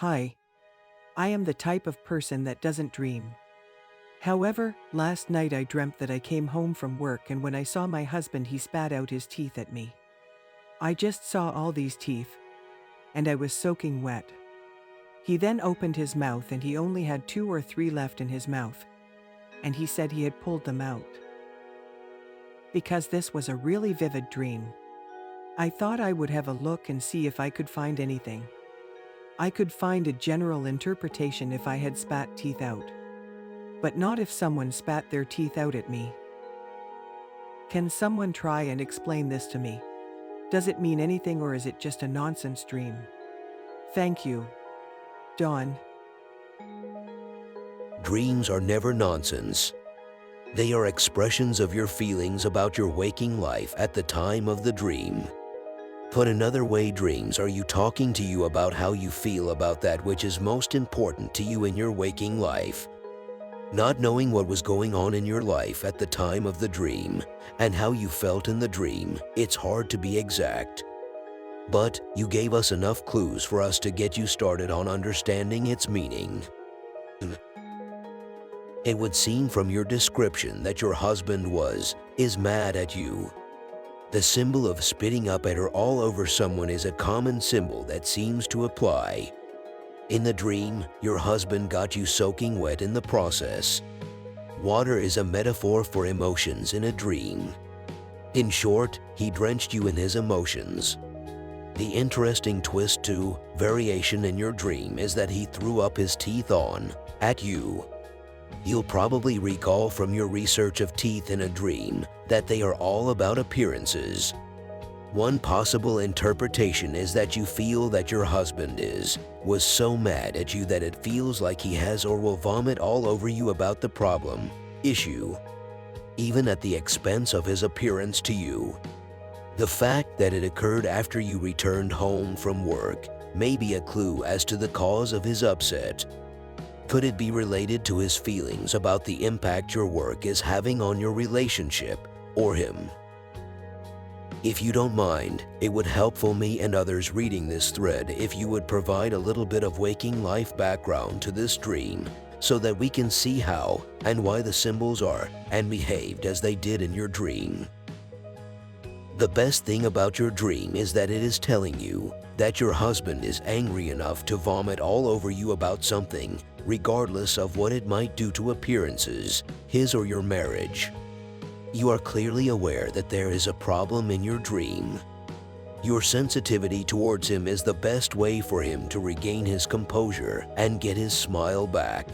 Hi. I am the type of person that doesn't dream. However, last night I dreamt that I came home from work, and when I saw my husband, he spat out his teeth at me. I just saw all these teeth, and I was soaking wet. He then opened his mouth and he only had 2 or 3 left in his mouth, and he said he had pulled them out. Because this was a really vivid dream, I thought I would have a look and see if I could find anything. I could find a general interpretation if I had spat teeth out, but not if someone spat their teeth out at me. Can someone try and explain this to me? Does it mean anything, or is it just a nonsense dream? Thank you. Dawn. Dreams are never nonsense. They are expressions of your feelings about your waking life at the time of the dream. Put another way, dreams are you talking to you about how you feel about that which is most important to you in your waking life. Not knowing what was going on in your life at the time of the dream and how you felt in the dream, it's hard to be exact. But you gave us enough clues for us to get you started on understanding its meaning. It would seem from your description that your husband is mad at you. The symbol of spitting up at or all over someone is a common symbol that seems to apply. In the dream, your husband got you soaking wet in the process. Water is a metaphor for emotions in a dream. In short, he drenched you in his emotions. The interesting twist to variation in your dream is that he threw up his teeth at you. You'll probably recall from your research of teeth in a dream that they are all about appearances. One possible interpretation is that you feel that your husband was so mad at you that it feels like he has or will vomit all over you about the issue, even at the expense of his appearance to you. The fact that it occurred after you returned home from work may be a clue as to the cause of his upset. Could it be related to his feelings about the impact your work is having on your relationship or him? If you don't mind, it would help for me and others reading this thread if you would provide a little bit of waking life background to this dream so that we can see how and why the symbols are and behaved as they did in your dream. The best thing about your dream is that it is telling you that your husband is angry enough to vomit all over you about something, regardless of what it might do to appearances, his or your marriage. You are clearly aware that there is a problem in your dream. Your sensitivity towards him is the best way for him to regain his composure and get his smile back.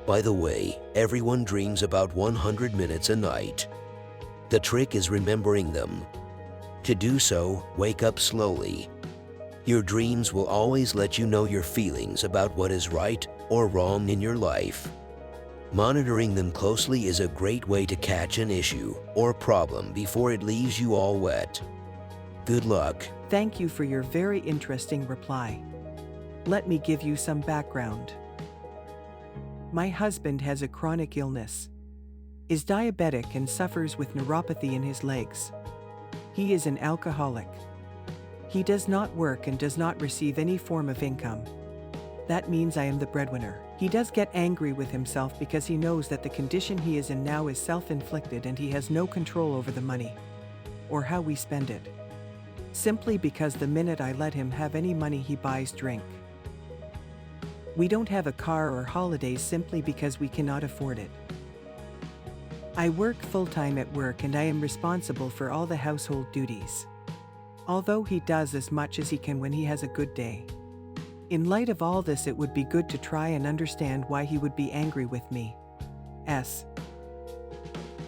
By the way, everyone dreams about 100 minutes a night. The trick is remembering them. To do so, wake up slowly. Your dreams will always let you know your feelings about what is right or wrong in your life. Monitoring them closely is a great way to catch an issue or problem before it leaves you all wet. Good luck. Thank you for your very interesting reply. Let me give you some background. My husband has a chronic illness, is diabetic, and suffers with neuropathy in his legs. He is an alcoholic. He does not work and does not receive any form of income. That means I am the breadwinner. He does get angry with himself because he knows that the condition he is in now is self-inflicted and he has no control over the money or how we spend it. Simply because the minute I let him have any money, he buys drink. We don't have a car or holidays simply because we cannot afford it. I work full-time at work and I am responsible for all the household duties. Although he does as much as he can when he has a good day. In light of all this, it would be good to try and understand why he would be angry with me.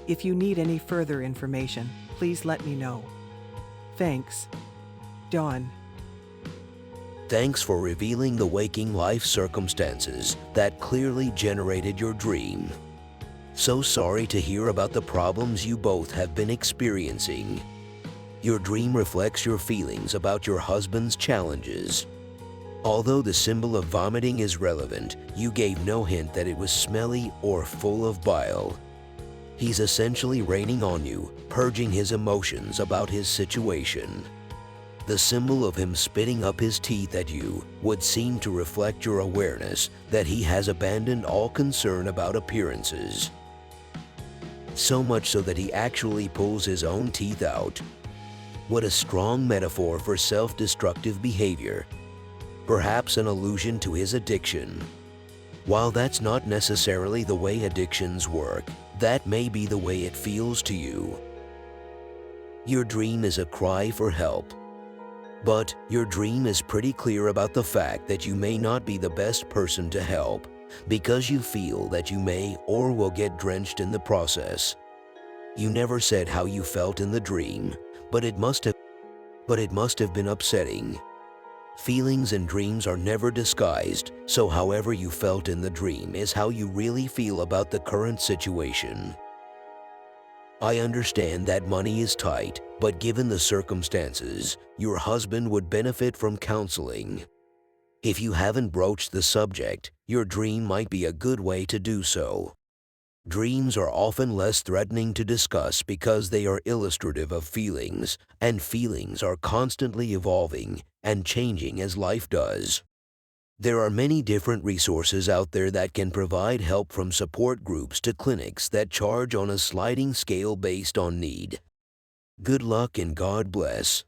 If you need any further information, please let me know. Thanks. Dawn. Thanks for revealing the waking life circumstances that clearly generated your dream. So sorry to hear about the problems you both have been experiencing. Your dream reflects your feelings about your husband's challenges. Although the symbol of vomiting is relevant, you gave no hint that it was smelly or full of bile. He's essentially raining on you, purging his emotions about his situation. The symbol of him spitting up his teeth at you would seem to reflect your awareness that he has abandoned all concern about appearances. So much so that he actually pulls his own teeth out. What a strong metaphor for self-destructive behavior. Perhaps an allusion to his addiction. While that's not necessarily the way addictions work, that may be the way it feels to you. Your dream is a cry for help. But your dream is pretty clear about the fact that you may not be the best person to help because you feel that you may or will get drenched in the process. You never said how you felt in the dream, but it must have been upsetting. Feelings and dreams are never disguised, so however you felt in the dream is how you really feel about the current situation. I understand that money is tight, but given the circumstances, your husband would benefit from counseling. If you haven't broached the subject, your dream might be a good way to do so. Dreams are often less threatening to discuss because they are illustrative of feelings, and feelings are constantly evolving and changing as life does. There are many different resources out there that can provide help, from support groups to clinics that charge on a sliding scale based on need. Good luck and God bless.